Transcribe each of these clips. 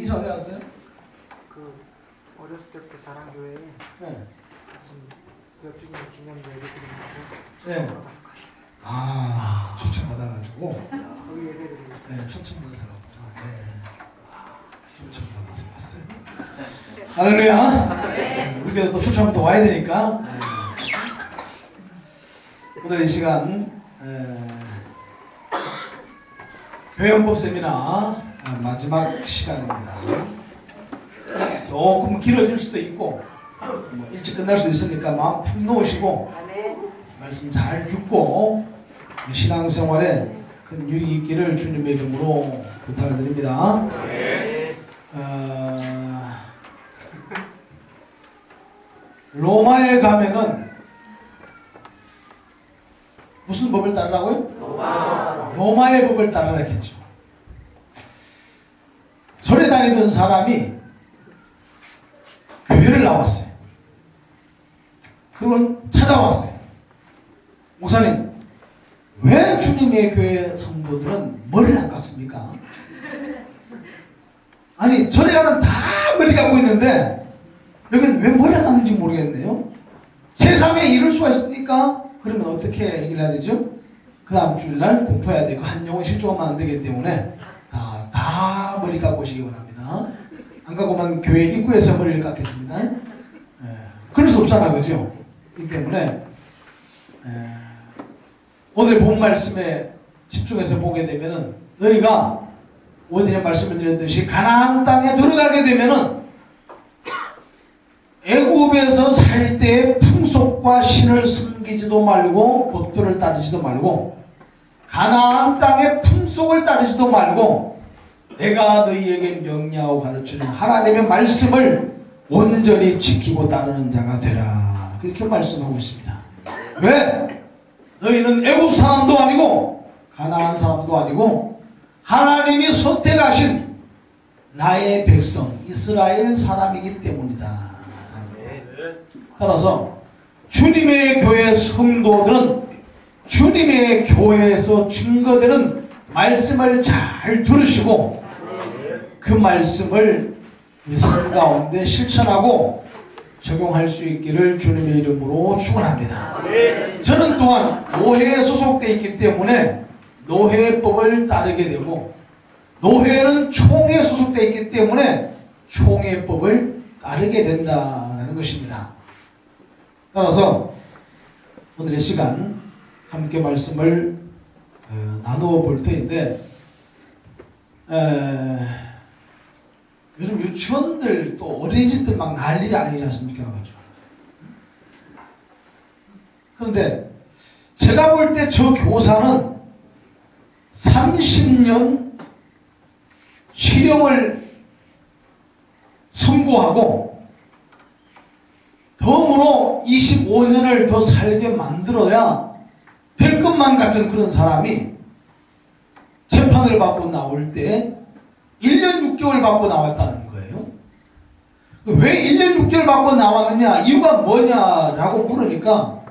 이사 어디 갔어요? 그 어렸을 때부터 자란 교회에 네. 몇 주년 기념 예배드리면서 네. 초청받아가지고. 거기 예배드리면서. 네, 초청받아서. 네. 초청받아서 왔어요. 할렐루야. 네. 우리 교회 또 초청하면 또 와야 되니까. 네. 오늘 이 시간, 교회헌법 세미나 마지막 시간입니다. 조금 길어질 수도 있고, 뭐 일찍 끝날 수도 있으니까 마음 푹 놓으시고, 말씀 잘 듣고, 신앙생활에 큰 유익이 있기를 주님의 이름으로 부탁을 드립니다. 로마에 가면은 무슨 법을 따르라고요? 로마의 법을 따르라 했죠. 절에 다니던 사람이 교회를 나왔어요. 그걸 찾아왔어요. 목사님, 왜 주님의 교회 성도들은 머리를 안 깎습니까? 아니, 절에 가면 다 머리 깎고 있는데 여기는 왜 머리 안 깎는지 모르겠네요. 세상에 이럴 수가 있습니까? 그러면 어떻게 얘기를 해야 되죠? 그 다음 주일날 공포해야 되고 한 영혼 실종하면 안 되기 때문에 다 머리 깎고 오시기 바랍니다. 안 깎고만 교회 입구에서 머리를 깎겠습니다. 그럴 수 없잖아, 그죠? 이 때문에 오늘 본 말씀에 집중해서 보게 되면은 너희가 오전에 말씀을 드렸듯이 가나안 땅에 들어가게 되면은 애굽에서 살 때의 풍속과 신을 섬기지도 말고 법도를 따르지도 말고 가나안 땅의 풍속을 따르지도 말고 내가 너희에게 명령하고 가르치는 하나님의 말씀을 온전히 지키고 따르는 자가 되라. 그렇게 말씀하고 있습니다. 왜? 너희는 애굽 사람도 아니고 가나안 사람도 아니고 하나님이 선택하신 나의 백성 이스라엘 사람이기 때문이다. 따라서 주님의 교회 성도들은 주님의 교회에서 증거되는 말씀을 잘 들으시고 그 말씀을 우리 삶 가운데 실천하고 적용할 수 있기를 주님의 이름으로 축원합니다. 저는 또한 노회에 소속되어 있기 때문에 노회법을 따르게 되고 노회는 총회에 소속되어 있기 때문에 총회법을 따르게 된다는 것입니다. 따라서 오늘의 시간 함께 말씀을 나누어 볼 터인데 요즘 유치원들 또 어린이집들 막 난리 아니지 않습니까? 그런데 제가 볼 때 저 교사는 30년 실형을 선고하고 덤으로 25년을 더 살게 만들어야 될 것만 같은 그런 사람이 재판을 받고 나올 때 1년 6개월 받고 나왔다는 거예요. 왜 1년 6개월 받고 나왔느냐, 이유가 뭐냐라고 물으니까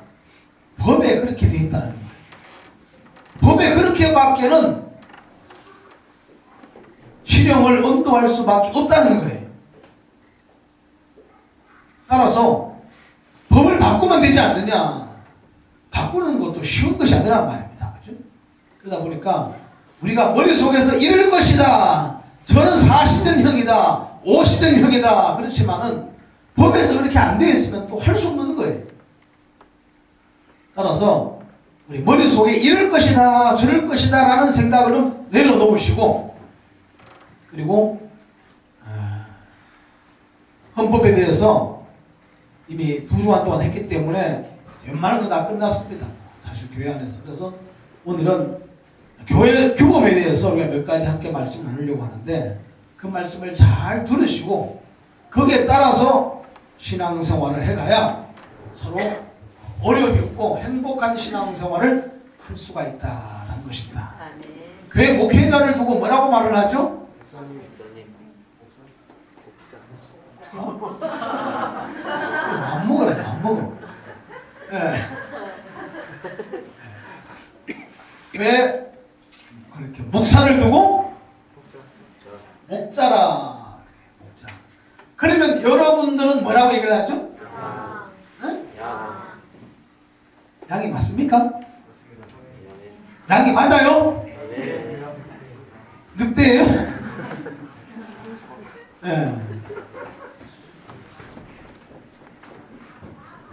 법에 그렇게 되어 있다는 거예요. 법에 그렇게 밖에는 실형을 언도할 수밖에 없다는 거예요. 따라서 법을 바꾸면 되지 않느냐, 바꾸는 것도 쉬운 것이 아니란 말입니다. 그죠? 그러다 보니까 우리가 머릿속에서 이럴 것이다, 저는 40년형이다, 50년형이다, 그렇지만은 법에서 그렇게 안 되어 있으면 또 할 수 없는 거예요. 따라서 우리 머릿속에 이럴 것이다, 저럴 것이다 라는 생각을 좀 내려놓으시고, 그리고 헌법에 대해서 이미 2주간 동안 했기 때문에 웬만한 건 다 끝났습니다. 사실 교회 안에서. 그래서 오늘은 교회 규범에 대해서 우리가 몇 가지 함께 말씀을 나누려고 하는데 그 말씀을 잘 들으시고 거기에 따라서 신앙생활을 해가야 서로 어려움이 없고 행복한 신앙생활을 할 수가 있다는 것입니다. 교회 목회자를 두고 뭐라고 말을 하죠? 안 먹으래, 안 먹어. 왜 그렇게 목사를 두고 목자라 그러면 여러분들은 뭐라고 얘기를 하죠? 응? 양이 맞습니까? 양이 맞아요? 늑대예요? 네.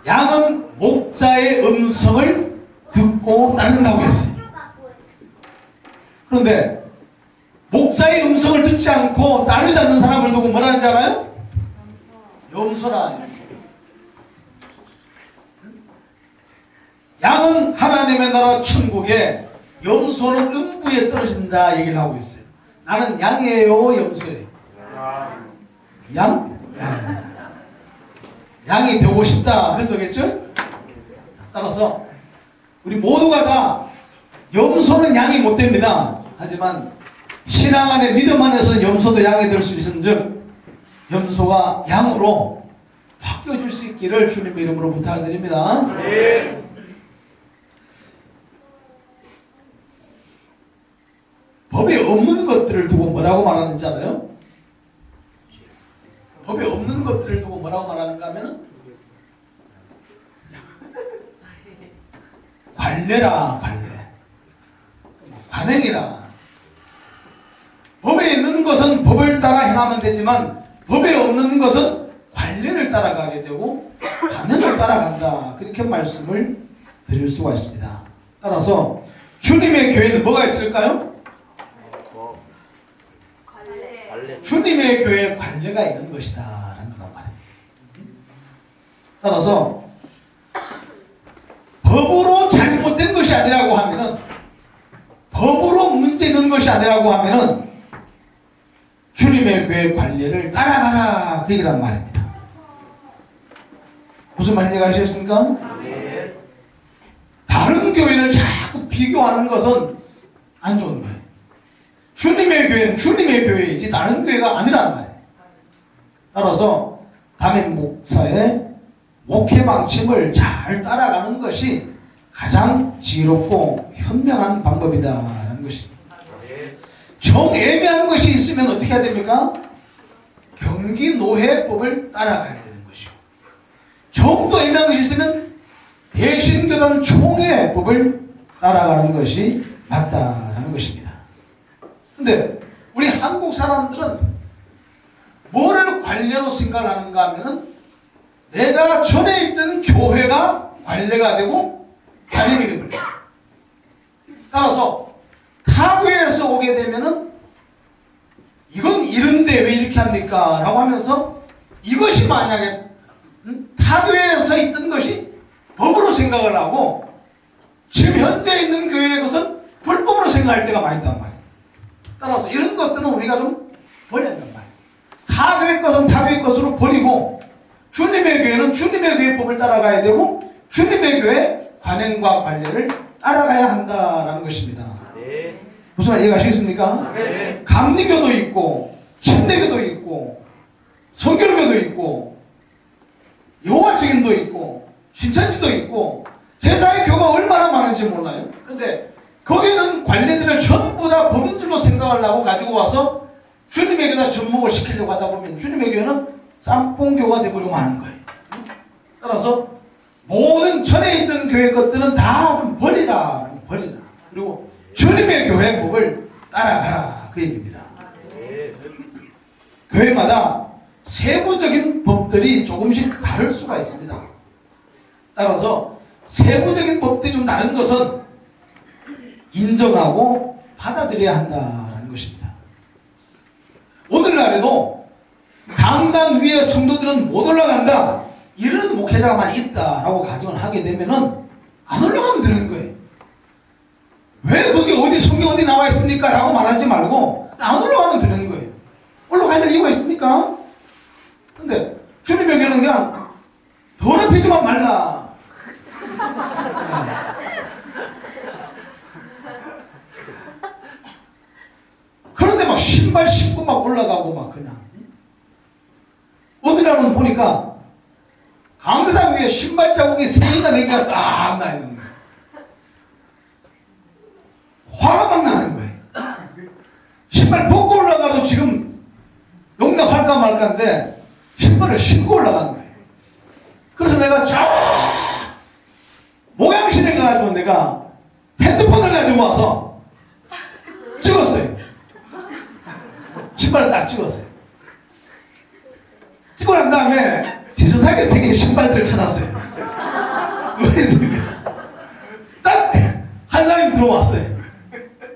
양은 목자의 음성을 듣고 따른다고 했어요. 그런데 목자의 음성을 듣지 않고 따르지 않는 사람을 두고 뭐라는지 알아요? 염소라. 양은 하나님의 나라 천국에, 염소는 음부에 떨어진다 얘기를 하고 있어요. 나는 양이에요, 염소예요? 양? 양이 되고 싶다 그런 거겠죠? 따라서 우리 모두가 다 염소는 양이 못 됩니다. 하지만 신앙 안에 믿음 안에서는 염소도 양이 될 수 있은즉 염소가 양으로 바뀌어질 수 있기를 주님의 이름으로 부탁드립니다. 네. 법에 없는 것들을 두고 뭐라고 말하는지 알아요? 법에 없는 것들을 두고 뭐라고 말하는가 하면은 관례라, 관례. 관행이라. 법에 있는 것은 법을 따라 행하면 되지만 법에 없는 것은 관례를 따라가게 되고 관행을 따라간다. 그렇게 말씀을 드릴 수가 있습니다. 따라서 주님의 교회는 뭐가 있을까요? 주님의 교회에 관례가 있는 것이다 라는 거 말입니다. 따라서 법으로 잘못된 것이 아니라고 하면은, 법으로 문제 있는 것이 아니라고 하면은 주님의 교회 관례를 따라가라 그 얘기란 말입니다. 무슨 말 이해가시겠습니까? 다른 교회를 자꾸 비교하는 것은 안 좋은 거예요. 주님의 교회는 주님의 교회이지 다른 교회가 아니란 말이에요. 따라서 담임 목사의 목회 방침을 잘 따라가는 것이 가장 지혜롭고 현명한 방법이다라는 것입니다. 정애매한 것이 있으면 어떻게 해야 됩니까? 경기노회법을 따라가야 되는 것이고, 정도 애매한 것이 있으면 대신교단 총회법을 따라가는 것이 맞다라는 것입니다. 근데 우리 한국 사람들은 뭐를 관례로 생각하는가 하면은 내가 전에 있던 교회가 관례가 되고 관행이 됩니다. 따라서 타교에서 오게 되면은 이건 이런데 왜 이렇게 합니까? 라고 하면서 이것이 만약에 타교에서 있던 것이 법으로 생각을 하고 지금 현재 있는 교회의 것은 불법으로 생각할 때가 많이 있단 말이에요. 따라서 이런 것들은 우리가 좀 버려야 한단 말이에요. 타교의 것은 타교의 것으로 버리고 주님의 교회는 주님의 교회 법을 따라가야 되고 주님의 교회 관행과 관례를 따라가야 한다라는 것입니다. 네. 무슨 말 이해가시겠습니까? 네. 감리교도 있고 침례교도 있고 성결교도 있고 여호와 증인도 있고 신천지도 있고 세상의 교가 얼마나 많은지 몰라요. 그런데 거기는 관례들을 전부 다 법인들로 생각을 하고 가지고 와서 주님의 교회에 접목을 시키려고 하다 보면 주님의 교회는 짬뽕교가 되버리고 마는 거예요. 따라서 모든 전에 있던 교회 것들은 다 버리라. 그리고 주님의 교회 법을 따라가라. 그 얘기입니다. 교회마다 세부적인 법들이 조금씩 다를 수가 있습니다. 따라서 세부적인 법들이 좀 다른 것은 인정하고 받아들여야 한다는 것입니다. 오늘날에도 강단 위에 성도들은 못 올라간다, 이런 목회자가 많이 있다라고 가정을 하게 되면은 안 올라가면 되는 거예요. 왜 거기 어디 성경 어디 나와 있습니까? 라고 말하지 말고 안 올라가면 되는 거예요. 올라가야 될 이유가 있습니까? 근데 주님의 교회는 그냥 더럽히지만 말라. 그런데 막 신발 신고 막 올라가고 막 그냥. 어디 날은 보니까 강상 위에 신발 자국이 3개가 4개가 딱 나 있는 거예요. 화가 막 나는 거예요. 신발 벗고 올라가도 지금 용납할까 말까인데 신발을 신고 올라가는 거예요. 그래서 내가 쫙 모양실에 가가지고 내가 핸드폰을 가지고 와서 찍었어요. 신발을 딱 찍었어요. 찍고 난 다음에 비슷하게 생긴 신발들을 찾았어요. 딱 한 사람이 들어왔어요.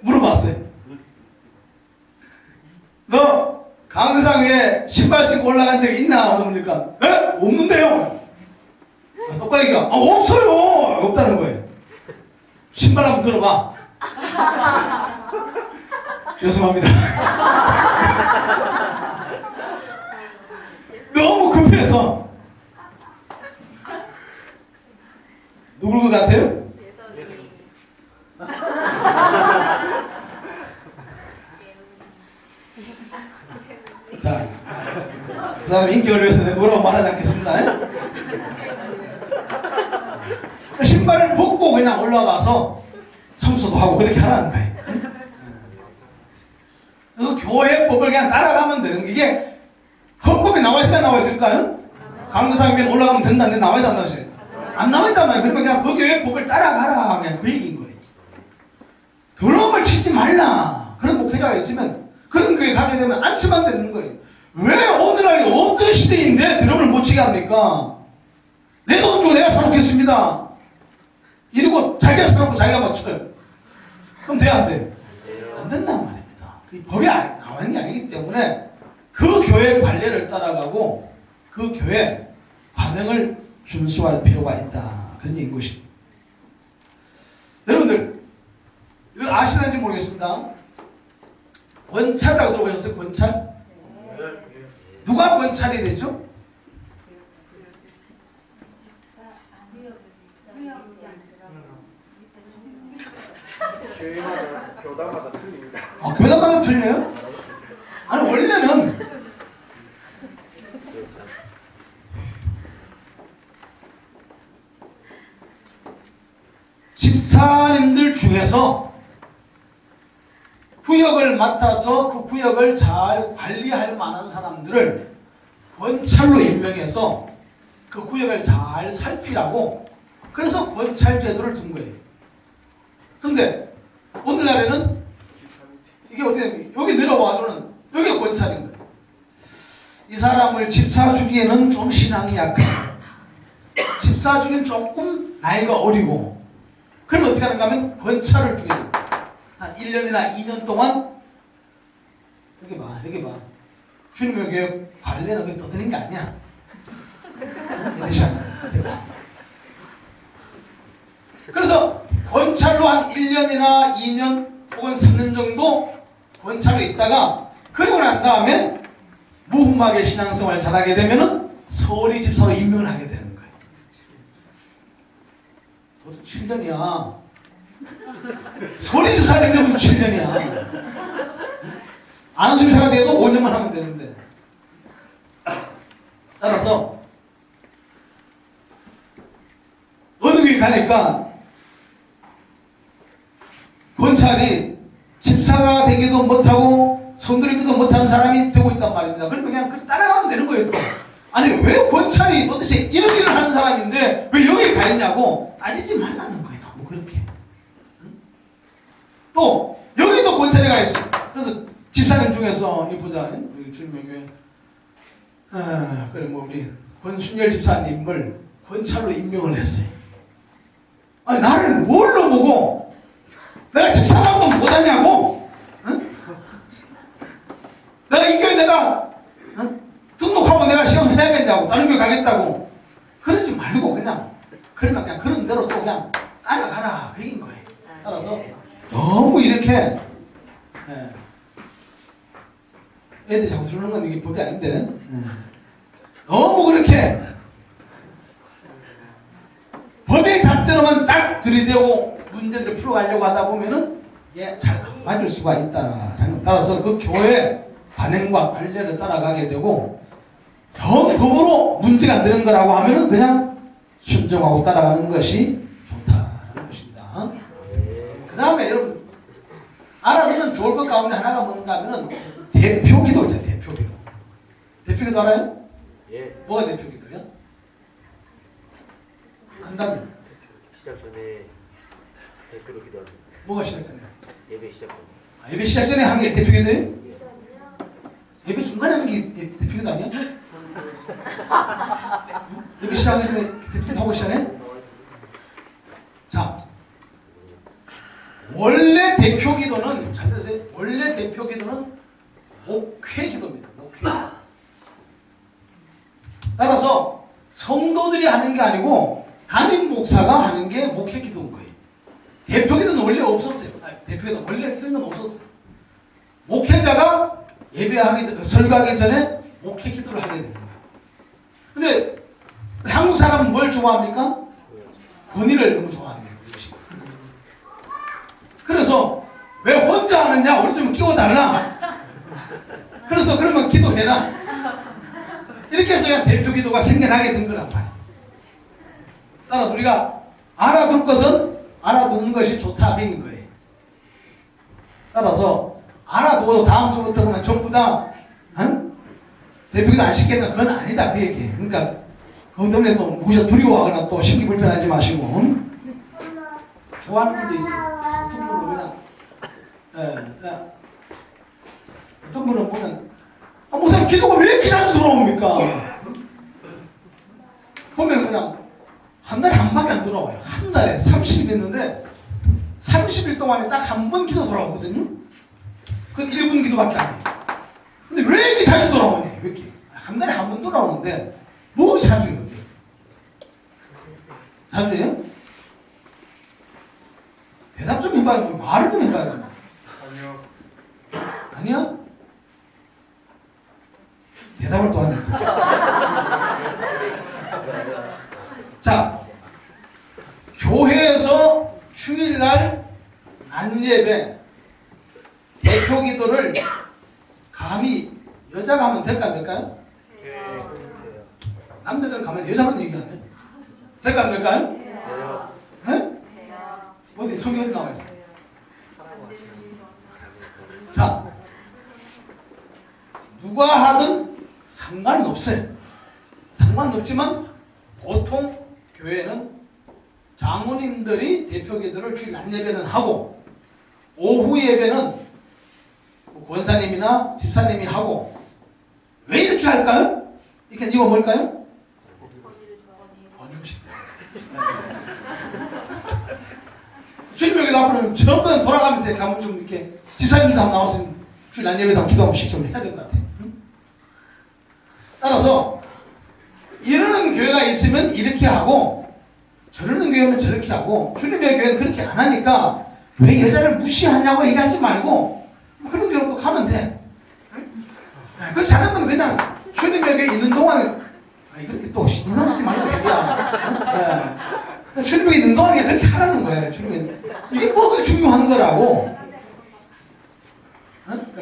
물어봤어요. 너 강대상 위에 신발 신고 올라간 적 있나? 그러니까 에? 없는데요. 똑바로 얘기가 없어요. 없다는 거예요. 신발 한번 들어봐. 죄송합니다. 너무 급해서. 누굴 것 같아요? 자, 그 사람 인격을 위해서 내가 뭐라고 말하지 않겠습니다. 신발을 벗고 그냥 올라가서 청소도 하고 그렇게 하라는 거예요. 그 교회 법을 그냥 따라가면 되는 게 이게 헌법에 나와 있을까 나와 있을까요? 강도상 위에 올라가면 된다는데 나와 있지 않나요? 안 나와 있단 말이에요. 그러면 그냥 그 교회 법을 따라가라 그냥 그 얘기인 거예요. 더러움을 치지 말라. 그런 목회자가 있으면 그런 교회 가게 되면 안심만 되는 거예요. 왜 오늘날 어떤 시대인데 더러움을 못 치게 합니까? 내 돈 주고 내가 사놓겠습니다. 이러고 자기가 사놓고 자기가 맞춰요. 그럼 돼야 안 돼요? 안 된단 말입니다. 법이 나와 있는 게 아니기 때문에 그 교회 관례를 따라가고 그 교회 관행을 준수할 필요가 있다. 그런 얘기인 것입니다. 여러분들 이걸 아시는지 모르겠습니다. 권찰이라고 들어보셨어요? 권찰? 누가 권찰이 되죠? 교회마다 교단마다 틀립니다. 교단마다 틀려요? 아니 원래는 집사님들 중에서 구역을 맡아서 그 구역을 잘 관리할 만한 사람들을 권찰로 임명해서 그 구역을 잘 살피라고 그래서 권찰 제도를 둔 거예요. 그런데 오늘날에는 이게 어떻게 여기 내려와서는 여기가 권찰인 거예요. 이 사람을 집사 주기에는 좀 신앙이 약해. 집사 주기엔 조금 나이가 어리고 그러면 어떻게 하는가 하면 권찰을 주게 돼요. 한 1년이나 2년 동안 여기 봐 여기 봐 주님 여기 관례는 그게 더 드는 게 아니야. 그래서 권찰로 한 1년이나 2년 혹은 3년 정도 권찰로 있다가 그리고 난 다음에 무흠하게 신앙생활을 잘하게 되면은 서리 집사로 임명을 하게 되는 거예요. 너도 7년이야. 서리 집사 되는 게 무슨 7년이야. 안수 집사가 돼도 5년만 하면 되는데. 따라서 어느 교회 가니까 권찰이 집사가 되기도 못하고 성도리기도 못하는 사람이 되고 있단 말입니다. 그러면 그냥 따라가면 되는 거예요. 또. 아니 왜 권찰이 도대체 이런 일을 하는 사람인데 왜 여기 가 있냐고 따지지 말라는 거예요. 뭐 그렇게. 또 여기도 권찰이 가 있어. 그래서 집사님 중에서 이 보자 우리 주님에게 그래 뭐 우리 권순열 집사님을 권찰로 임명을 했어요. 아니 나를 뭘로 보고 내가 집사라고 못하냐고? 응? 내가 이 교회 내가 등록하고 내가 시험 해야겠냐고 다른 교회 가겠다고 그러지 말고 그냥 그러면 그냥 그런 대로 또 그냥 따라가라 그 얘기인 거예요. 따라서 너무 이렇게 애들이 자꾸 들어오는 건 이게 법이 아닌데 너무 그렇게 법의 잣대로만 딱 들이대고 문제들을 풀어가려고 하다 보면은 이게 잘 안 맞을 수가 있다라는 따라서 그 교회 관행과 관례를 따라가게 되고 법으로 문제가 안 되는 거라고 하면은 그냥 순종하고 따라가는 것이 좋다라는 것입니다. 그 다음에 여러분 알아두면 좋을 것 가운데 하나가 뭔가 하면은 대표기도 있죠. 대표기도. 대표기도 알아요? 예. 뭐가 대표 기도야? 한다면 시작 전에 대표로 기도합니다. 뭐가 시작 전에? 예배 시작 전에. 예배 시작 전에 하는 게 대표 기도예요? 예배 중간에 하는 게 대표 기도 아니야? 예배 시작하기 전에 대표 기도 하고 시작해? 자, 원래 대표 기도는 잘 들으세요. 원래 대표 기도는 목회 기도입니다. 목회. 따라서 성도들이 하는 게 아니고 담임 목사가 하는 게 목회 기도인 거예요. 대표 기도는 원래 없었어요. 대표 기도는 원래 그런 건 없었어요. 목회자가 예배하기 전, 설교하기 전에 목회 기도를 하게 됩니다. 근데 한국 사람은 뭘 좋아합니까? 권위를 너무 좋아하는 거예요. 그래서 왜 혼자 하느냐? 우리 좀 끼워달라. 그래서 그러면 기도해라. 이렇게 해서 그냥 대표 기도가 생겨나게 된 거란 말이에요. 따라서 우리가 알아둘 것은 알아두는 것이 좋다 하는 거예요. 따라서 알아두고 다음 주부터 그러면 전부 다 대표 기도 안 시켰나? 그건 아니다 그 얘기예요. 그러니까 그것 때문에 또 무엇이 두려워하거나 또 심기 불편하지 마시고 좋아하는 분도 있어요. 어떤 분은 그냥 어떤 분은 보면 목사님 기도가 왜 이렇게 자주 들어옵니까? 보면 그냥 한 달에 한 번밖에 안 들어와요. 한 달에 30일 있는데 30일 동안에 딱 한 번 기도 돌아오거든요. 그건 1분 기도밖에 안 해요. 근데 왜 이렇게 자주 돌아오니? 왜 이렇게? 한 달에 한 번 돌아오는데 뭐 자주 해요? 자주 해요? 대답 좀 해봐야지. 말을 좀 해봐야지. 아니요. 아니야? 대답을 또 하네. 자, 교회에서 주일날 안예배 대표 기도를 감히 여자가 하면 될까 안 될까요? 남자들은 가면 여자만 얘기하네. 될까 안 될까요? 네? 어디 성경 어디 나와 있어요? 자, 누가 하든 상관은 없어요. 상관은 없지만 보통 교회는 장로님들이 대표 기도를 주일 낮 예배는 하고 오후 예배는 권사님이나 집사님이 하고 왜 이렇게 할까요? 이게 이거 뭘까요? 권위식. 주일 여기도 앞으로 전부 돌아가면서 가면 좀 이렇게 집사님도 한번 나왔으면 주일 낮 예배도 한번 기도 한번 시켜면 해야 될 것 같아요. 따라서 이러는 교회가 있으면 이렇게 하고 저러는 교회는 저렇게 하고 주님의 교회는 그렇게 안 하니까 왜 여자를 무시하냐고 얘기하지 말고 그런 교회로 또 가면 돼. 그렇지 않으면 그냥 주님의 교회에 있는 동안에 그렇게 또 인상 쓰지 말고 얘기야. 주님의 교회에 있는 동안에 그렇게 하라는 거야. 주님의 이게 뭐 그렇게 중요한 거라고.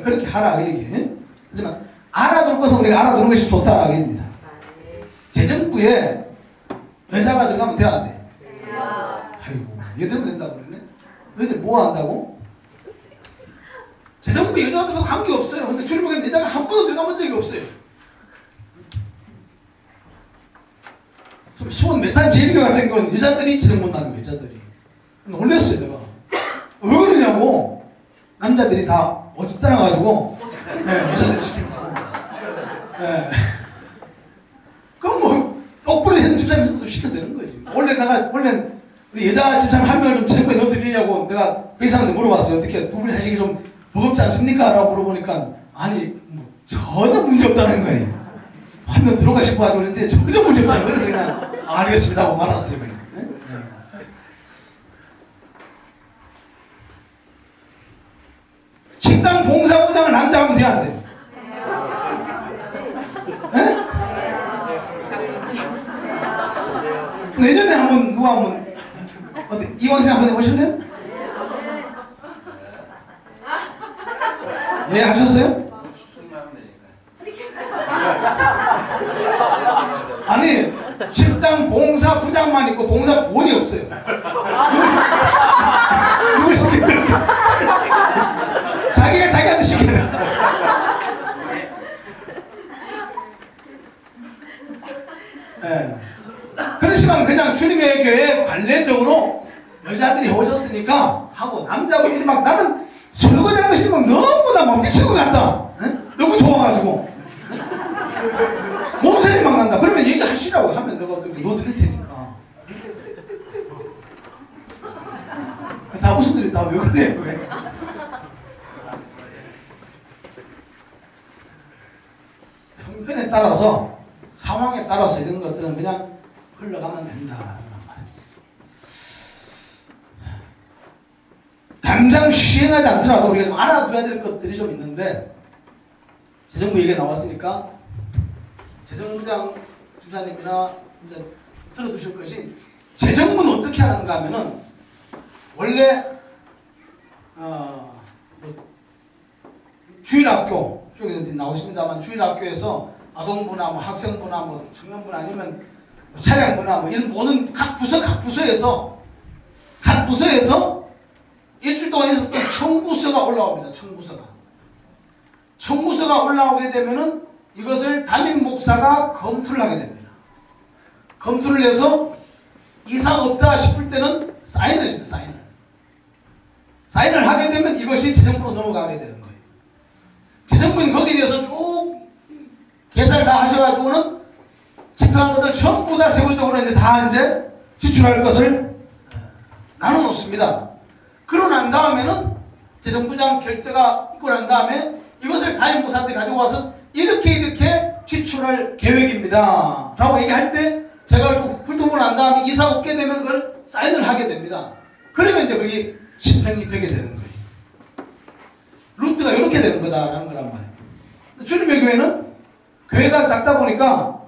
그렇게 하라 그 얘기. 하지만 알아둘 것은 우리가 알아두는 것이 좋다 얘기입니다. 재정부에 여자가 들어가면 돼야 안 돼? 아이고 얘들면 된다고 그러네. 얘들 뭐 한다고? 재정부 여자가 들어가도 관계없어요. 근데 주님에게 여자가 한 번도 들어가본 적이 없어요. 좀 수원 메탄 제일교 같은 건 여자들이 재정 못하는 거예요. 여자들이. 놀랬어요 내가. 왜 그러냐고. 남자들이 다 어줍 따라가지고 여자들이 시킨다고. 그럼 뭐 똑부러 해는 집사님도 시켜야 되는 거지. 원래 우리 여자 집사님 한 명을 좀 재정부에 넣어드리려고 내가 그 이사람한테 물어봤어요. 어떻게 두 분이 하시기 좀 무겁지 않습니까? 라고 물어보니까 아니 뭐, 전혀 문제 없다는 거예요. 한 명 들어가 싶어 하고 그랬는데 전혀 문제 없다는 거예요. 그래서 그냥 알겠습니다 하고 말았어요. 그냥. 식당 봉사부장은 남자 하면 돼야 안 돼? 내년에 한번 누가 한번 어디 이왕생 한번 해보실래요? 예 하셨어요? 아니 식당 봉사 부장만 있고 봉사 본이 없어요. 누굴 시켜요? 자기가 자기한테 시켜요. 예. 그렇지만 그냥 주님의 교회에 관례적으로 여자들이 오셨으니까 하고 남자분들이 막 나는 설거지하는 것이 막 너무나 막 미친 것 같다. 예? 너무 좋아가지고. 몸살이 막 난다. 그러면 얘기하시라고 하면 내가 넣어드릴 테니까. 다 무슨들이 다 왜 그래? 왜? 형편에 따라서 상황에 따라서 이런 것들은 그냥 흘러가면 된다. 당장 시행하지 않더라도 우리가 좀 알아둬야 될 것들이 좀 있는데 재정부 얘기가 나왔으니까 재정부장 집사님이나 이제 들어두실 것이 재정부는 어떻게 하는가 하면은 원래 주일학교 쪽에 나오십니다만 주일학교에서 아동부나 뭐 학생부나 뭐 청년부 아니면 차량부나 뭐 이런 모든 각 부서에서 일주일 동안 있었던 청구서가 올라옵니다. 청구서가 올라오게 되면은 이것을 담임 목사가 검토를 하게 됩니다. 검토를 해서 이상 없다 싶을 때는 사인을 합니다. 사인을 하게 되면 이것이 재정부로 넘어가게 되는 거예요. 재정부는 거기에 대해서 쭉 계산을 다 하셔가지고는 집행한 것들 전부 다 세부적으로 이제 지출할 것을 나눠 놓습니다. 그러고 난 다음에는 재정부장 결재가 있고 난 다음에 이것을 담임 목사한테 가지고 와서 이렇게 지출할 계획입니다. 라고 얘기할 때 제가 훑어보고 난 다음에 이사 없게 되면 그걸 사인을 하게 됩니다. 그러면 이제 그게 집행이 되게 되는 거예요. 루트가 이렇게 되는 거다라는 거란 말이에요. 주님의 교회는 교회가 작다 보니까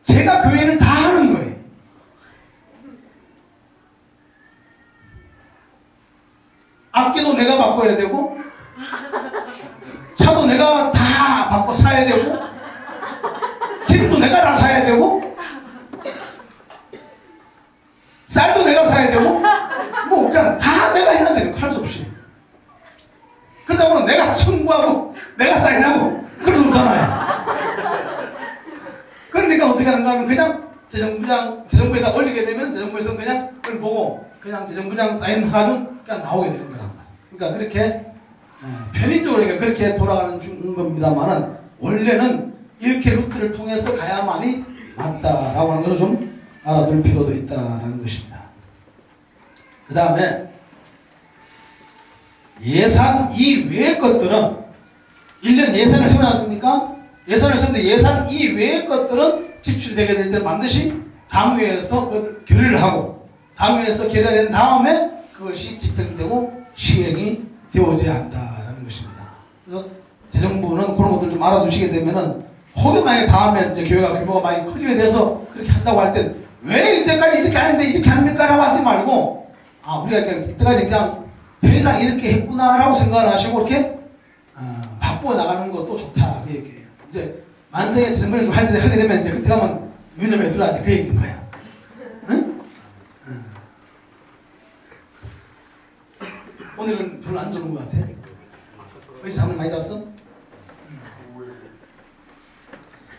제가 교회를 다 하는 거예요. 악기도 내가 바꿔야 되고 차도 내가 다 바꿔 사야 되고 기름도 내가 다 사야 되고 쌀도 내가 사야 되고 뭐 그냥 다 내가 해야 되는 거 할 수 없이. 그러다 보면 내가 청구하고 내가 사인하고 그럴 수 없잖아요. 그러니까 어떻게 하는가 하면 그냥 재정부에다 올리게 되면 재정부에서는 그냥 그걸 보고 그냥 재정부장 사인하면 그냥 나오게 되는 거란 말이에요. 그러니까 그렇게 편의적으로 그렇게 돌아가는 겁니다만은 원래는 이렇게 루트를 통해서 가야만이 맞다라고 하는 것을 좀 알아둘 필요도 있다라는 것입니다. 그 다음에 예산 이외의 것들은 1년 예산을 세우지 않습니까? 예산을 세우는데 예산 이외의 것들은 지출되게 될 때는 반드시 당회에서 그것을 결의를 하고 당회에서 결의된 다음에 그것이 집행되고 시행이 되어져야 한다라는 것입니다. 그래서 재정부는 그런 것들 좀 알아두시게 되면은 혹여 만약에 다음에 이제 교회가 규모가 많이 커지게 돼서 그렇게 한다고 할 때 왜 이때까지 이렇게 하는데 이렇게 합니까라고 하지 말고 우리가 이때까지 그냥 편의상 이렇게 했구나라고 생각을 하시고 이렇게 바꾸어 나가는 것도 좋다 그 얘기예요. 이제 만성의 재정부를 좀 하게 되면 이제 그때 가면 유념에 들어야지 그 얘기인 거야. 응? 오늘은 별로 안 좋은 것 같아. 왜 잠을 많이 잤어?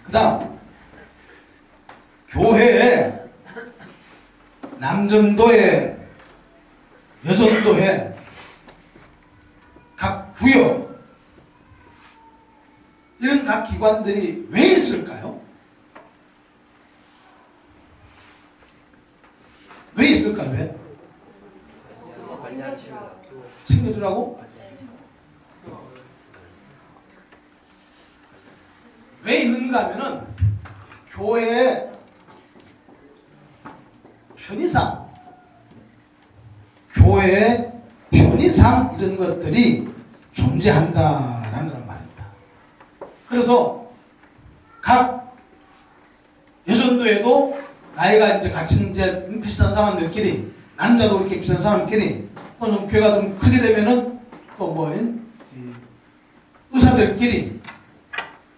그 다음 교회에 남전도에 여전도에 각 구역 이런 각 기관들이 왜 있을까요? 왜 있을까요? 왜? 챙겨주라고? 왜 있는가 하면은 교회의 편의상 이런 것들이 존재한다라는 말입니다. 그래서 각 여전도에도 나이가 이제 같이 이제 비슷한 사람들끼리 남자도 이렇게 비슷한 사람끼리 또 좀 교회가 좀 크게 되면은 또 뭐 의사들끼리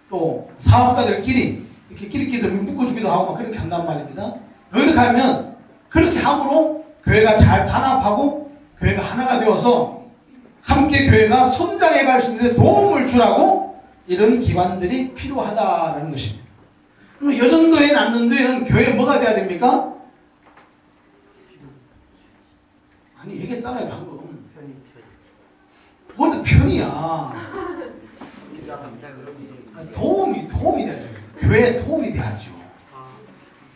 또 사업가들끼리 이렇게 끼리끼리 좀 묶어주기도 하고 막 그렇게 한단 말입니다. 이렇게 하면 그렇게 함으로 교회가 잘 단합하고 교회가 하나가 되어서 함께 교회가 성장해 갈 수 있는 데 도움을 주라고 이런 기관들이 필요하다는 것입니다. 그럼 여전도회, 남전도회는 교회 뭐가 돼야 됩니까? 아니, 얘기했잖아요, 방금. 뭘 편이야. 도움이 돼야죠. 교회에 도움이 돼야죠.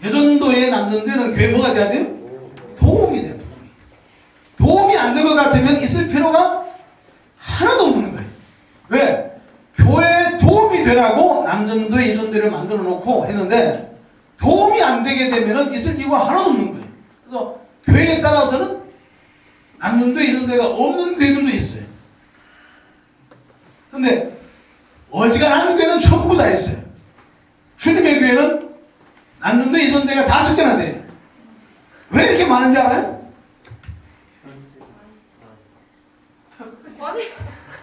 여전도회, 남전도회는 교회 뭐가 돼야 돼요? 도움이 돼요, 도움이 안 될 것 같으면 있을 필요가 하나도 없는 거예요. 왜? 교회에 도움이 되라고 남전도회, 여전도회를 만들어 놓고 했는데 도움이 안 되게 되면 있을 이유가 하나도 없는 거예요. 그래서 교회에 따라서는 남전도회, 여전도회가 없는 교회들도 있어요. 근데 어지간한 교회는 전부 다 있어요. 주님의 교회는 남전도회, 여전도회가 5개나 돼요. 왜 이렇게 많은지 알아요?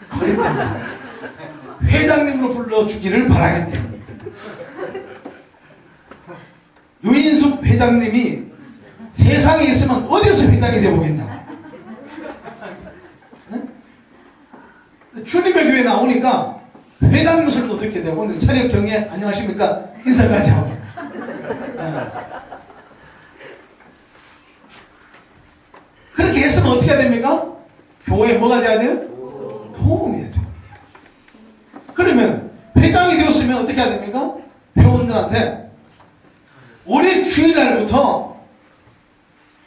거리 때문에. 회장님으로 불러주기를 바라기 때문에. 유인숙 회장님이 세상에 있으면 어디서 회장이 되어보겠냐고. 네? 주님의 교회에 나오니까 회장님 소리도 듣게 되고, 오늘 차렷 경례 안녕하십니까 인사까지 하고. 네. 그렇게 했으면 어떻게 해야 됩니까? 교회에 뭐가 돼야 돼요? 도움이 돼요. 그러면 회장이 되었으면 어떻게 해야 됩니까? 회원들한테 우리 주일날부터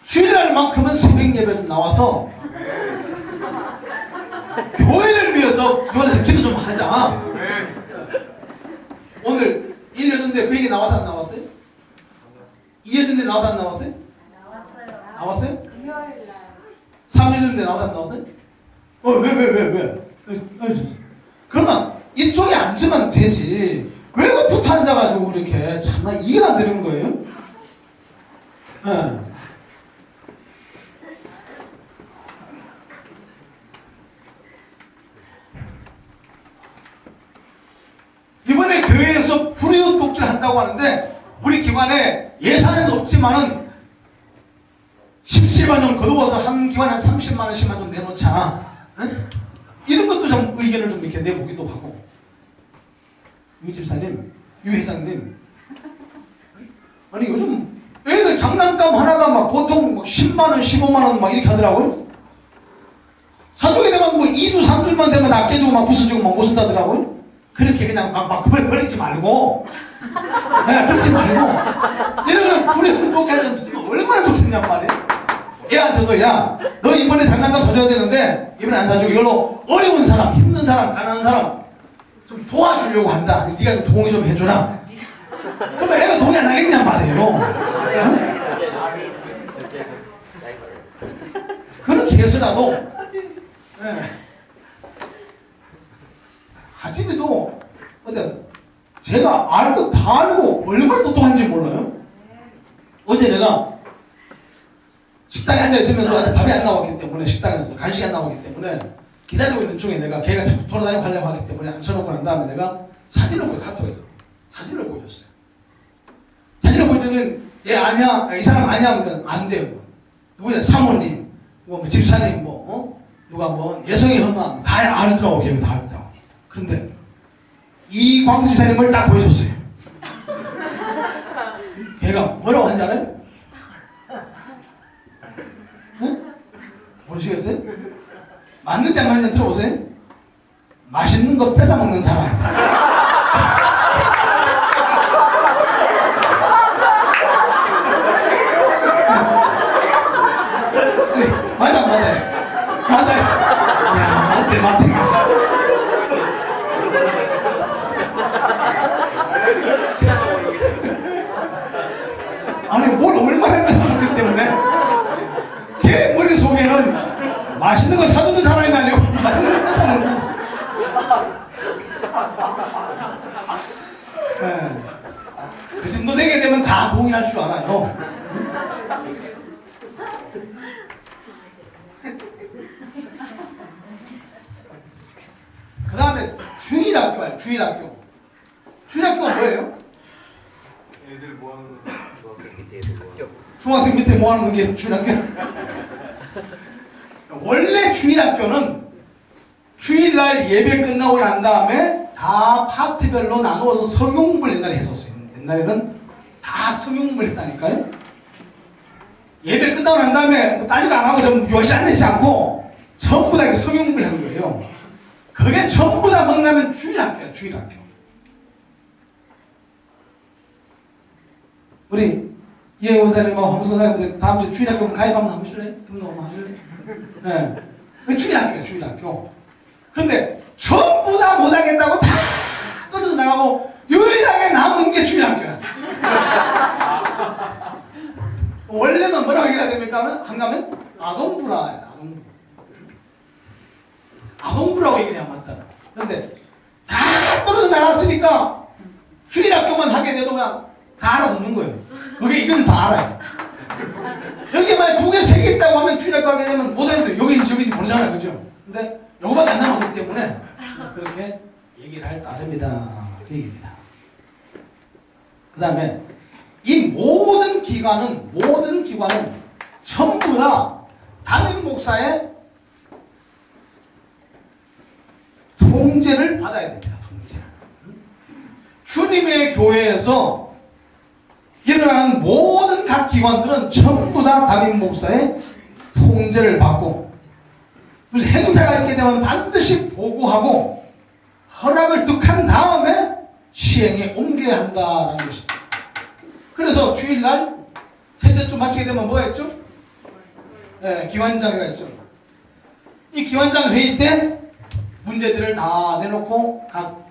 주일날만큼은 새벽 예배 좀 나와서 교회를 위해서 교회에서 기도 좀 하자. 오늘 1년 전에 그 얘기 나와서 안 나왔어요? 2년 전에 나와서 안 나왔어요? 나왔어요? 3년 전에 나와서 안 나왔어요? 왜? 그러면 이쪽에 앉으면 되지. 왜 그 붙어 앉아가지고 이렇게 참나 이해가 안 되는 거예요? 네. 이번에 교회에서 불이웃 돕기를 한다고 하는데 우리 기관에 예산은 없지만은 17만 좀 거두어서 한 기관에 한 30만 원씩만 좀 내놓자. 응? 이런 것도 좀 의견을 좀 이렇게 내보기도 하고. 유 집사님, 유 회장님, 아니 요즘 애들 장난감 하나가 막 보통 막 10만 원, 15만 원 막 이렇게 하더라고요. 사족에 되면 뭐 2주, 3주만 되면 다 깨지고 막 부서지고 막 못 쓴다더라고요. 그렇게 그냥 막 버리지 말고, 그러지 말고, 이런 걸 불에 똑같이 좀 쓰면 얼마나 좋겠냔 말이에요. 애한테도, 야, 너 이번에 장난감 사줘야 되는데, 이번에 안 사주고 이걸로 어려운 사람, 힘든 사람, 가난한 사람 좀 도와주려고 한다. 네가 좀 동의 좀 해주라. 그러면 애가 동의 안 하겠냔 말이에요. 어? 그렇게 해서라도, 하지비도 제가 알 것 다 알고 얼마나 똑똑한지 몰라요. 어제 내가 식당에 앉아있으면서 아직 밥이 안 나왔기 때문에, 식당에서 간식이 안 나오기 때문에 기다리고 있는 중에 내가 걔가 자꾸 돌아다니고 하려고 하기 때문에 앉혀놓고 난 다음에 내가 사진을 보여, 카톡에서 사진을 보여줬어요. 사진을 보여주면 얘 아냐? 이 사람 아냐? 그러면 안 돼요. 누구냐? 사모님, 뭐 집사님, 누가 뭐 예성이 형아 다 알더라고. 걔가 다 알더라고. 그런데 이 광수 집사님을 딱 보여줬어요. 걔가 뭐라고 한지 알아요? 응? 모르시겠어요? 맞는지 안 맞는지 들어보세요. 맛있는 거 뺏어 먹는 사람. 맞아. 야, 맞대. 아니, 뭘 얼마나 뺏어 먹기 때문에 걔 머릿속에는 맛있는 거 사주는 사람이 아니고 맛있는 거 뺏어 먹는. 네. 그 정도 되게 되면 다 동의할 줄 알아요. 그 다음에 주일학교예요. 주일학교가 뭐예요? 애들 모아놓는 중학생 밑에 중학생 밑에 모아놓는 게 주일학교. 원래 주일학교는 주일날 예배 끝나고 난 다음에 다 파트별로 나누어서 성경 공부를 옛날에 했었어요. 옛날에는 다 성용문을 했다니까요. 예배 끝나고 난 다음에 뭐 따지도 안 하고 좀 요시 안 내지 않고 전부 다 이렇게 성용문을 하는 거예요. 그게 전부 다 뭔가면 주일학교야, 주일학교. 우리 예 원사님하고 황성사님한테 다음 주에 주일학교 가입 한번 하실래요? 등록 한번 하실래요? 네. 그 주일학교야, 주일학교. 그런데 전부 다 못하겠다고 다 떨어져 나가고 유일하게 남은 게 주일학교야. 원래는 뭐라고 얘기해야 됩니까? 한가면 아동부라, 아동부. 아동부라고 얘기해야 맞다. 그런데 다 떨어져 나갔으니까 주일학교만 하게 돼도 그냥 다 알아듣는 거예요. 그게 이건 다 알아요. 여기 만약 2개, 3개 있다고 하면 주일학교 하게 되면 못하는데 여기인지 여기인지 모르잖아요. 그죠? 근데 요거밖에 안 남았기 때문에 그렇게 얘기를 할 따름이다. 그 얘기입니다. 그 다음에 이 모든 기관은 전부 다 담임 목사의 통제를 받아야 됩니다. 통제. 주님의 교회에서 일어나는 모든 각 기관들은 전부 다 담임 목사의 통제를 받고 무슨 행사가 있게 되면 반드시 보고하고 허락을 득한 다음에 시행에 옮겨야 한다는 것입니다. 그래서 주일날 셋째 주 마치게 되면 뭐가 있죠? 네, 기관장회가 있죠. 이 기관장 회의 때 문제들을 다 내놓고 각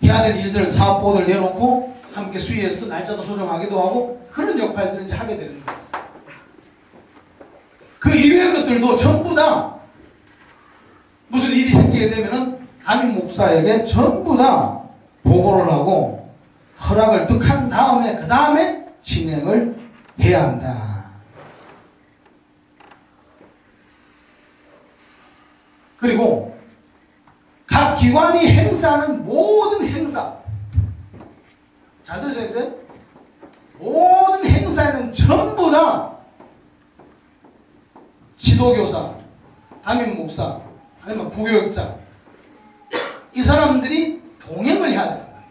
해야 될 일들, 사업보고를 내놓고 함께 수의해서 날짜도 조정하기도 하고 그런 역할들을 이제 하게 되는 거예요. 그 이외의 것들도 전부 다 무슨 일이 생기게 되면은 담임 목사에게 전부 다 보고를 하고 허락을 득한 다음에 그 다음에 진행을 해야 한다. 그리고 각 기관이 행사하는 모든 행사, 잘 들으세요 이제? 모든 행사에는 전부 다 지도교사, 담임 목사, 아니면 부교육자 이 사람들이 동행을 해야 되는 거예요.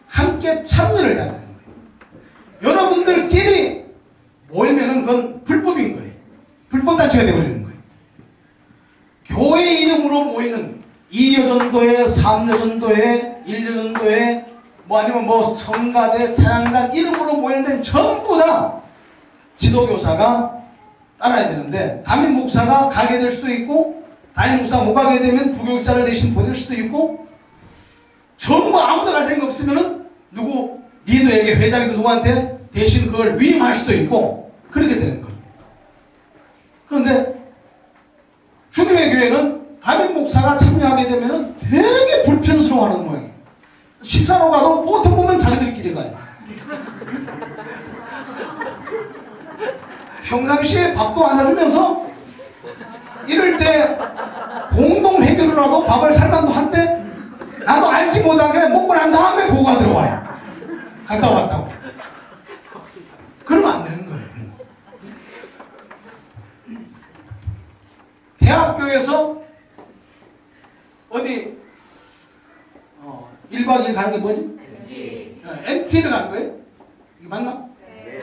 함께 참여를 해야 되는 거예요. 여러분들끼리 모이면은 그건 불법인 거예요. 불법단체가 되어버리는 거예요. 교회 이름으로 모이는 2여전도회, 3여전도회, 1여전도회, 뭐 아니면 뭐 성가대, 찬양단 이름으로 모이는 데는 전부 다 지도교사가 따라야 되는데 담임 목사가 가게 될 수도 있고 담임 목사가 못 가게 되면 부교육자를 대신 보낼 수도 있고 전부 아무도 갈 생각 없으면은 누구 리더에게 회장이든 누구한테 대신 그걸 위임할 수도 있고 그렇게 되는 거예요. 그런데 주님의 교회는 담임 목사가 참여하게 되면은 되게 불편스러워하는 모양이에요. 식사로 가도 보통 보면 자기들끼리 가요. 평상시에 밥도 안 사주면서 이럴 때 공동 회교로라도 밥을 살만도 한데 나도 알지 못하게 먹고 난 다음에 보고가 들어와요. 갔다 왔다고. 그러면 안 되는 거예요. 대학교에서 어디 1박 2일 가는 게 뭐지? MT를 가는 거예요? 이게 맞나? 네.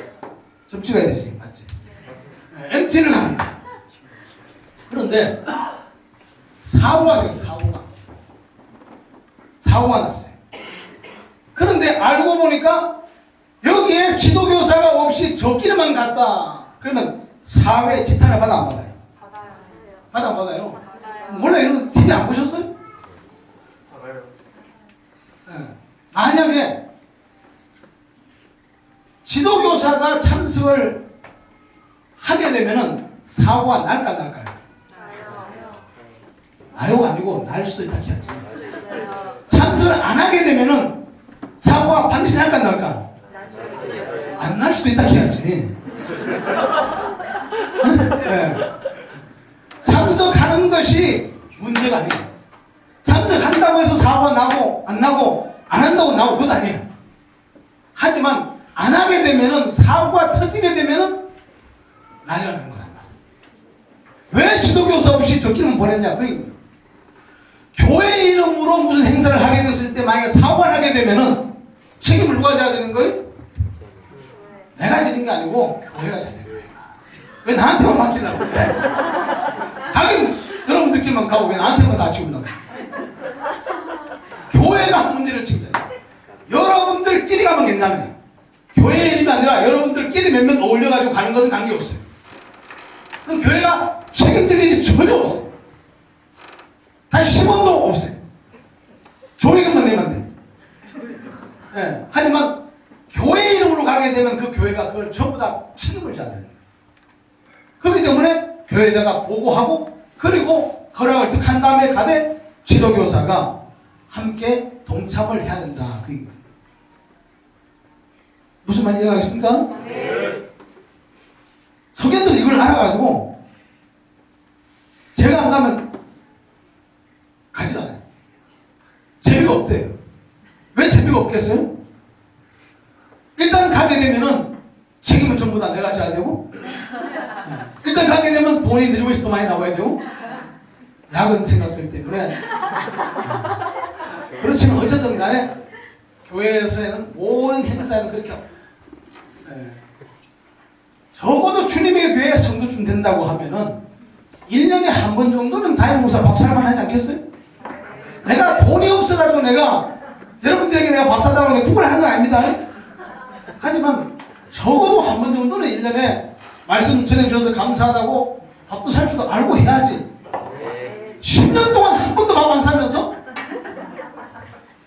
좀 찍어야 되지, 맞지? MT를 가는 거예요. 그런데 사고가 생겼어요. 사고가 났어요. 그런데 알고 보니까 여기에 지도교사가 없이 저끼리만 갔다. 그러면 사회 지탄을 받아 안 받아요? 받아 안 받아요? 몰라요. 여러분 TV 안 보셨어요? 알아요. 네. 만약에 지도교사가 참석을 하게 되면은 사고가 날까 날까요? 나요가 아니고 날 수도 있다 해야지. 참석을 안 하게 되면은 사고가 반드시 날까 날까? 안 날 수도 있다 해야지. 네. 참석하는 것이 문제가 아니에요. 참석한다고 해서 사고가 나고 안 나고 안 한다고 나고 그것 아니에요. 하지만 안 하게 되면은 사고가 터지게 되면은 난리가 나는 거란 말이에요. 왜 지도교사 없이 저끼리만 보냈냐? 그 교회 이름으로 무슨 행사를 하게 됐을 때 만약에 사고가 나게 되면은 책임을 누가 져야 되는 거예요? 내가 지는 게 아니고 교회가 져야 되는 거예요. 왜 나한테만 맡기려고 그래? 당연히 여러분들끼리만 가고 왜 나한테만 다 지우려고 그래? 교회가 문제를 챙겨야 돼. 여러분들끼리 가면 괜찮아요. 교회 일이 아니라 여러분들끼리 몇몇 어울려가지고 가는 것은 관계없어요. 그 교회가 책임질 일이 전혀 없어요. 단 10원도 없어요. 조리금만 내면 돼. 네. 하지만 교회 이름으로 가게 되면 그 교회가 그걸 전부 다 책임을 져야 돼요. 그렇기 때문에 교회에다가 보고하고 그리고 허락을 득한 다음에 가되 지도교사가 함께 동참을 해야 된다. 그 무슨 말인지 이해가겠습니까? 네. 성현도 이걸 알아가지고 제가 안 가면 가지 않아요. 재미가 없대요. 왜 재미가 없겠어요? 일단 가게 되면은 책임은 전부 다 내가 져야 되고 일단 가게 되면 돈이 내 집에서 더 많이 나와야 되고 야근 생각들 때문에 그렇지만 어쨌든 간에 교회에서는 모든 행사에는 그렇게 적어도 주님의 교회에 성도쯤 된다고 하면은 1년에 한 번 정도는 담임 목사 밥 살만 하지 않겠어요? 내가 돈이 없어가지고 내가 여러분들에게 내가 밥 사달라고 내가 구걸 하는 건 아닙니다. 하지만 적어도 한 번 정도는 1년에 말씀 전해주셔서 감사하다고 밥도 살 줄도 알고 해야지. 10년 동안 한 번도 밥 안 사면서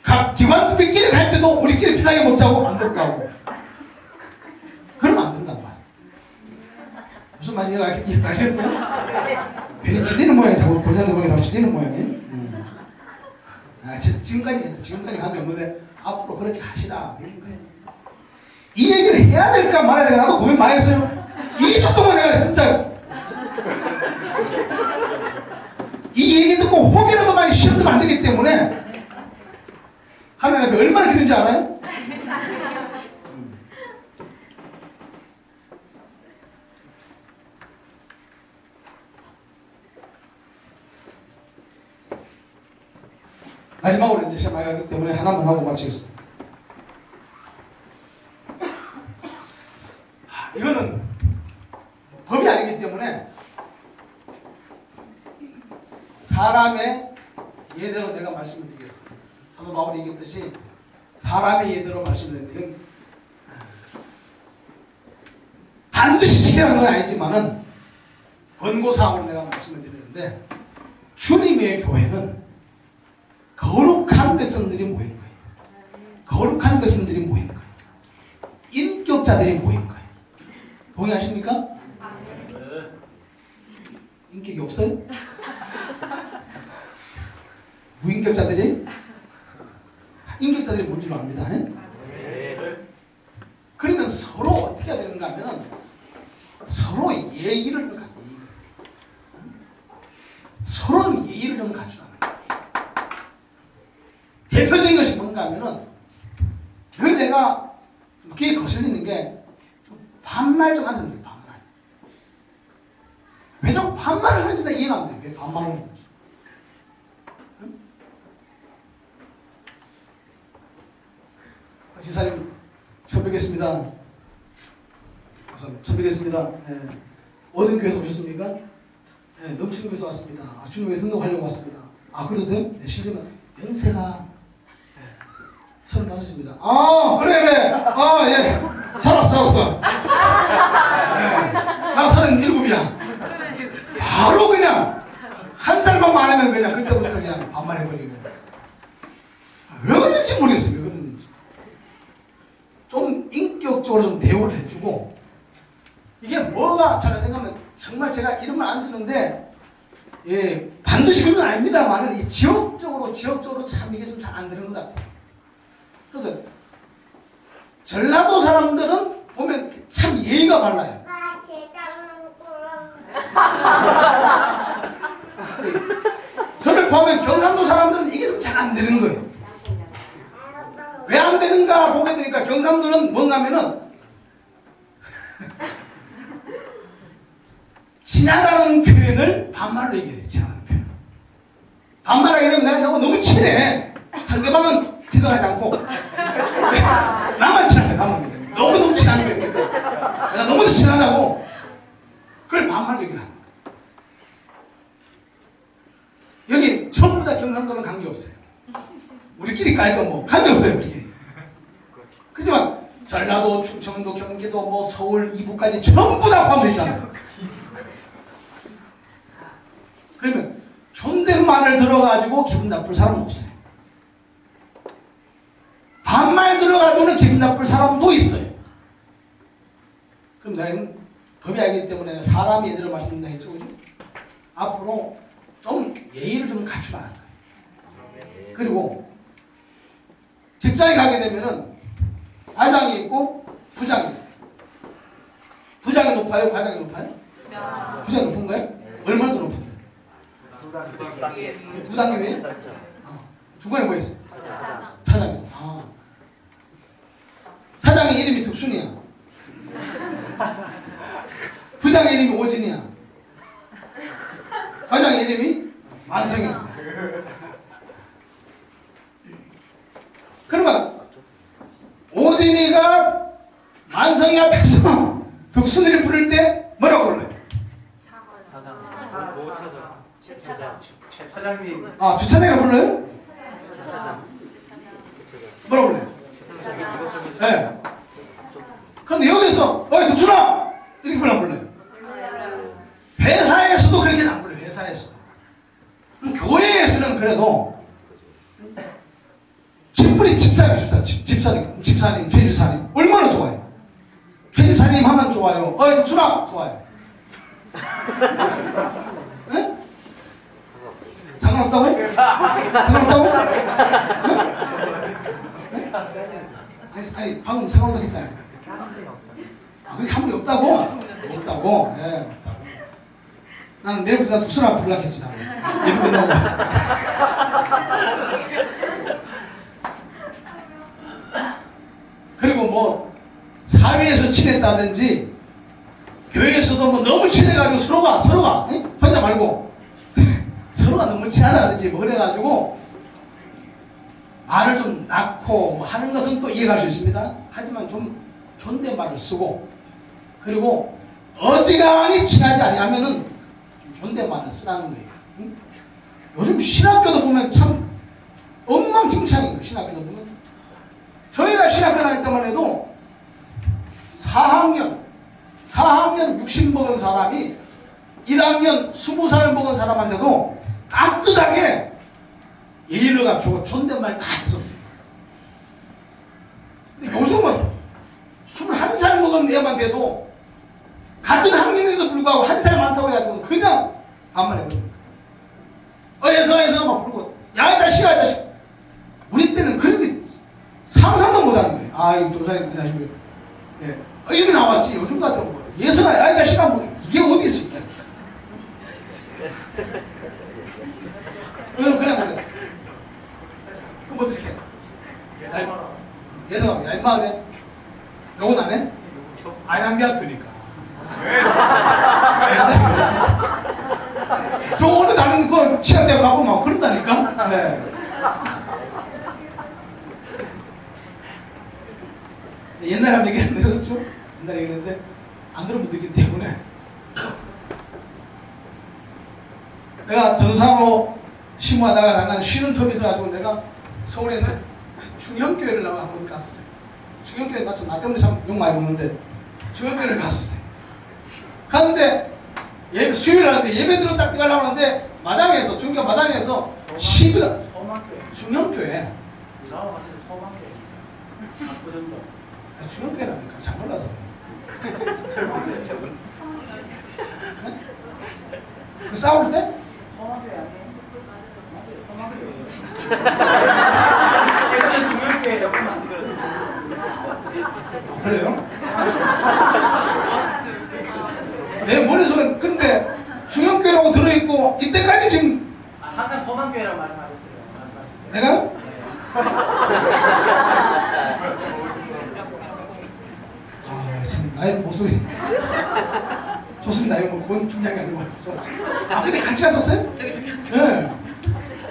각 기관들끼리 갈 때도 우리끼리 편하게 먹자고 안 듣고 가고 그러면 안 된단 말이야. 무슨 말인지 이해가시겠어요? 괜히 찔리는 모양이 자꾸 권사들 보기 자꾸 찔리는 모양이. 지금까지 간 게 없는데 앞으로 그렇게 하시라. 이 얘기를 해야 될까 말아야 될까 나도 고민 많이 했어요. 2주 동안 내가 진짜 이 얘기 듣고 혹이라도 많이 시험 들면 안 되기 때문에 하나님 앞에 얼마나 기든지 알아요? 마지막으로 이제 시험 하기 때문에 하나만 하고 마치겠습니다. 이거는 법이 아니기 때문에 사람의 예대로 내가 말씀을 드리겠습니다. 사도 바울이 얘기했듯이 사람의 예대로 말씀을 드리는데 이건 반드시 지키라는 건 아니지만은 권고사항으로 내가 말씀을 드리는데 주님의 교회는 거룩한 백성들이 모인 거예요. 거룩한 백성들이 모인 거예요. 인격자들이 모인 거예요. 동의하십니까? 인격이 없어요? 무인격자들이? 인격자들이 뭔지도 압니다. 그러면 서로 어떻게 해야 되는가 하면 서로 예의를 좀 갖고 서로는 예의를 좀 갖추라는 거예요. 대표적인 것이 뭔가 하면은 늘 내가 귀에 거슬리는 게 반말 좀 하는 거예요. 반말. 왜 자꾸 반말을 하는지 나 이해가 안 돼. 왜 반말을 하는 거지? 응? 지사님 처음 뵙겠습니다. 처음 뵙겠습니다. 네. 어느 교회에서 오셨습니까? 네, 넘치는 교회에서 왔습니다. 주님교회 등록하려고 왔습니다. 아 그러세요? 네, 실례면 연세가 35입니다. 아 그래 아 예 잘 왔어 네. 나 37이야. 바로 그냥 한 살만 많으면 그냥 그때부터 그냥 반말해버리고 왜 그런지 모르겠어요. 왜 그런지 좀 인격적으로 좀 대우를 해주고 이게 뭐가 잘 안 된가면 정말 제가 이름을 안 쓰는데 예 반드시 그런 건 아닙니다만은 이 지역적으로 참 이게 좀 잘 안 되는 것 같아요. 그래서 전라도 사람들은 보면 참 예의가 발라요. 저를 보면 경상도 사람들은 이게 좀 잘 안 되는 거예요. 왜 안 되는가 보게 되니까 경상도는 뭔가 하면은 친하다는 표현을 반말로 얘기해요. 친하다는 표현. 반말하게 되면 내가 너무 친해. 상대방은 생각하지 않고 나만 친한 거야, 나만. 너무너무 친한 거야. 내가 너무너무 친하다고. 그걸 반말 얘기를 하는 거야. 여기 전부 다 경상도는 관계없어요. 우리끼리 깔거 뭐 관계없어요, 우리끼리. 그렇지만 전라도, 충청도, 경기도, 뭐 서울, 이부까지 전부 다 포함되어 있잖아요. 그러면 존댓말을 들어가지고 기분 나쁠 사람은 없어요. 반말 들어가지고는 기분 나쁠 사람도 있어요. 그럼 나는 법이 알기 때문에 사람이 예대로 말씀드린다 했죠. 그죠? 앞으로 좀 예의를 좀 갖추라 하는 거예요. 그리고 직장에 가게 되면은 과장이 있고 부장이 있어요. 부장이 높아요? 과장이 높아요? 부장이 높은 거예요? 얼마나 더 높은데? 부장이 왜? 중간에 뭐 있어요? 차장 있어요. 아. 차장의 이름이 덕순이야. 부장의 이름이 오진이야. 과장의 이름이 만성이야. 그러면 오진이가 만성이 앞에서 덕순이를 부를 때 뭐라고 불러요? 최 차장님. 아, 주차장이라 불러요? 뭐라고 불러요? 네. 그런데 여기서 어이 덕순아! 이렇게 불러요? 회사에서도 그렇게는 안 불러요. 회사에서도. 교회에서는 그래도 집분이 집사님, 최 집사님 얼마나 좋아요. 최 집사님 하면 좋아요. 어이 덕순아! 좋아요. 네? 상관없다고요? 상관없다고? 네? 아니 방금 상관없다고 했잖아요. 아, 그렇게 한 분이 없다고? 없다고? 네, 없다고. 나는 내일부터 덕순아 부르려고 했지, 나는. 예쁘게 나오고. 그리고 뭐, 사회에서 친했다든지, 교회에서도 뭐 너무 친해가지고 서로가, 에? 혼자 말고, 서로가 너무 친하다든지 뭐 그래가지고, 말을 좀 낳고 뭐 하는 것은 또 이해할 수 있습니다. 하지만 좀 존댓말을 쓰고, 그리고 어지간히 친하지 아니하면은 존댓말을 쓰라는 거예요. 응? 요즘 신학교도 보면 참 엉망진창인 거예요. 신학교도 보면 저희가 신학교 다닐 때만 해도 4학년 60 먹은 사람이 1학년 20살 먹은 사람한테도 따뜻하게 예의를 갖추고 존댓말 다 했었어요. 근데 요즘은 21살 먹은 애만 돼도 같은 학년에도 불구하고 한 살 많다고 해가지고 그냥 반말 해버려요. 예서 막 부르고 야 이 자식아 이 자식. 우리 때는 그런 게 상상도 못하는 거예요. 아 이 조사님 안녕하십니까. 예. 이렇게 나왔지. 요즘 같은 거 예서가 야 이 자식아 뭐 이게 어디 있어. 그냥 그래. 그럼 어떻게 해? 예서가 야 임마 그래. 요건 안 해? 안양대학교니까. 저 오늘 나는 그 시간대가 가고 막 그런다니까. 네. 옛날에 한번 얘기했는데 죠 옛날에 얘기했는데 안 들은 분도 있기 때문에 내가 전사로 심호하다가 잠깐 쉬는 텀이 있어가지고 내가 서울에 있는 중형교회를 나가 한번 갔었어요. 중형교회 나 때문에 참 욕 많이 먹는데 중형교회를 갔었어요. 갔는데 수요일 하는데 예배 들어 딱 들어가려고 하는데 마당에서 중교 마당에서 시비가 중형교회 중형교회라니까 잘 몰라서 네? 그 싸울 때? 그래요? 내 머릿속엔 근데 중형교회라고 들어있고 이때까지 지금 항상 서만교회라고 말씀하셨어요. 내가? 아, 참 나의 모습이 좋습니다. 이거 뭐 그건 중요한 게 아니고 아 근데 같이 갔었어요? 네.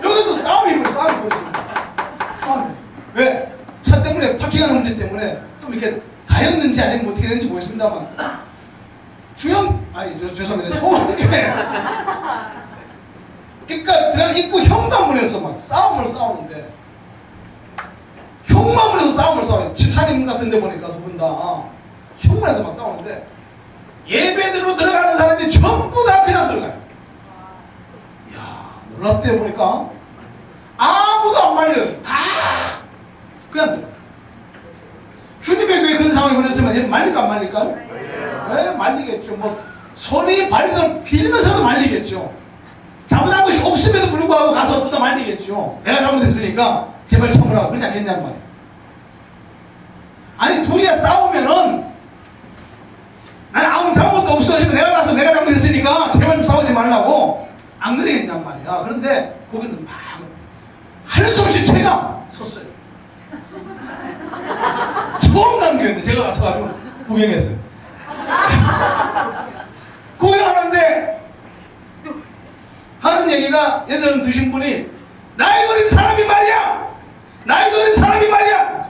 여기서 싸움이 싸움이 왜? 차 때문에 시간 문제 때문에 좀 이렇게 다였는지 아니면 어떻게 되는지 모르겠습니다만 죄송합니다. 소원교회 그러니까 들어간 입구 현관문에서 막 싸우는데 현관문에서 싸워요. 집사님 같은 데 보니까 두 분 다 현관에서 막 싸우는데 예배대로 들어가는 사람이 전부 다 그냥 들어가요. 이야, 놀랍대요. 보니까 아무도 안 말려요. 그냥 들어가요. 주님의 교회 그런 상황이 그랬으면 얘는 말릴까 안 말릴까요? 네, 말리겠죠. 뭐 손이 발리들 빌면서도 말리겠죠. 잘못한 것이 없음에도 불구하고 가서 뜯어 말리겠죠. 내가 잘못했으니까 제발 참으라고 그러지 않겠냐는 말이에요. 아니 둘이 싸우면은 나는 아무 잘못도 없어 지금 내가 가서 내가 잘못했으니까 제발 좀 싸우지 말라고 안 그러겠냔 말이야. 그런데 거기는 막 할 수 없이 제가 섰어요. 처음 간 교회인데 제가 가서 가지고 구경했어요. 구경하는데 하는 얘기가 예전 드신 분이 나이 어린 사람이 말이야. 나이 어린 사람이 말이야.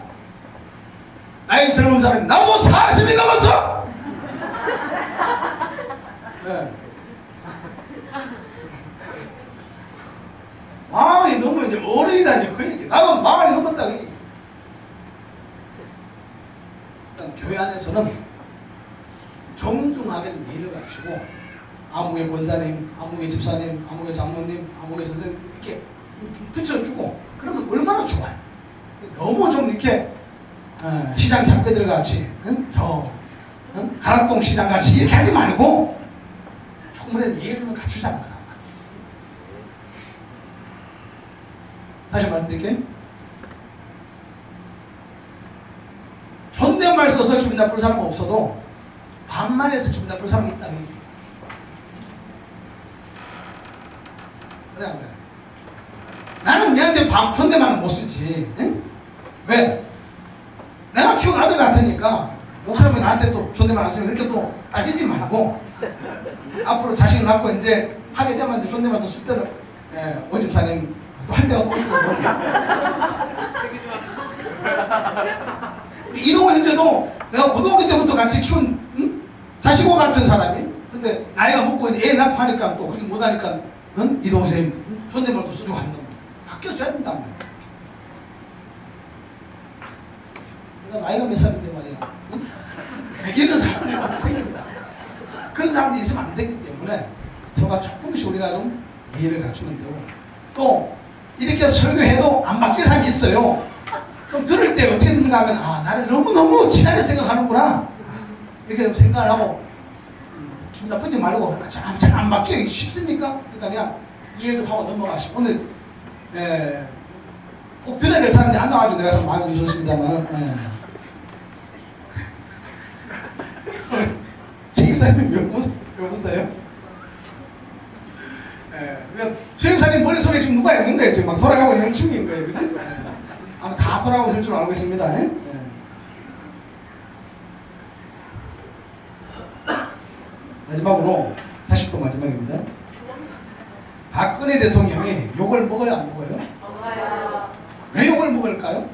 나이 젊은 사람이 나도 40이 넘었어. 네. 마흔이 넘으면 이제 어른이다 그 얘기. 나도 마흔이 넘었다 그 얘기. 일단 교회 안에서는 정중하게 예를 갖추고 아무개 권사님, 아무개 집사님, 아무개 장로님, 아무개 선생님 이렇게 붙여주고 그러면 얼마나 좋아요. 너무 좀 이렇게 시장 잡개들 같이 가락동 시장 같이 이렇게 하지 말고 조금은 예를 갖추자는 거란 말이에요. 다시 말씀드릴게요. 존댓말 써서 기분 나쁠 사람은 없어도 반말해서 기분 나쁠 사람이 있다는 얘기예요. 그래 안 그래? 나는 얘한테 존댓말은 못 쓰지. 응? 왜? 내가 키운 아들 같으니까 목사님이 나한테 또 존댓말 안 쓰면 이렇게 또 따지지 말고 앞으로 자식을 낳고 이제 하게 되면 이제 존댓말도 쓸 때는 원집사님 또 할 때가 또 있어요. 이동호 형제도 내가 고등학교 때부터 같이 키운 자식과 같은 사람이 근데 나이가 먹고 이제 애 낳고 하니까 또 그렇게 못하니까 이동호 선생님 존댓말도 쓰고 하는 거 바뀌어줘야 된단 말이야. 내가 나이가 몇 살인데 말이야. 매기는 사람들이 막 생긴다. 그런 사람들이 있으면 안 되기 때문에 서로가 조금씩 우리가 좀 이해를 갖추면 되고 또 이렇게 설교해도 안 바뀌는 사람이 있어요. 좀 들을 때 어떻게 듣는가 하면 나를 너무너무 친하게 생각하는구나 이렇게 좀 생각을 하고 기분 나쁘지 말고 잘 안 바뀌기 쉽습니까? 그러니까 그냥 이해 좀 하고 넘어가시고 오늘 꼭 들어야 될 사람들이 안 나와가지고 내가 좀 마음이 좀 좋습니다만 최익사님이 왜 웃어요? 그러니까 최익사님 머릿속에 지금 누가 있는 거예요? 지금 막 돌아가고 있는 중인 거예요. 그치? 아마 다 돌아가고 있을 줄 알고 있습니다. 마지막으로 다시 또 마지막입니다. 박근혜 대통령이 욕을 먹어요 안 먹어요? 먹어요. 왜 욕을 먹을까요?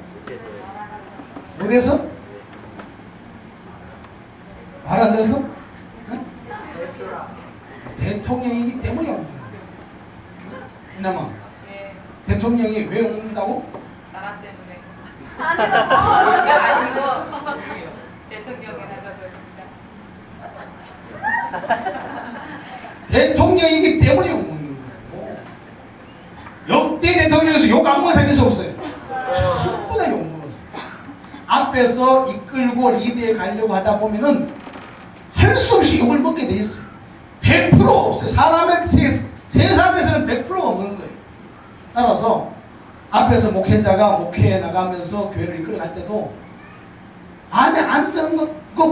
어디에서? 말 안 들었어? 대통령이기 때문에 욕먹는 거예요. 이나마 네. 대통령이 왜 욕먹는다고? 나라 때문에. 아니고 대통령이 나가서 했습니다. 대통령이기 때문에 욕먹는 거예요. 역대 대통령에서 욕 안 먹은 사람이 없어요. 전부 다 욕먹었어요. 앞에서 이끌고 리드에 가려고 하다 보면은 할 수 없이 욕을 먹게 돼 있어요. 100% 없어요. 사람의 세상에서는 100%가 없는 거예요. 따라서 앞에서 목회자가 목회에 나가면서 교회를 이끌어갈 때도 마음에 안 드는 것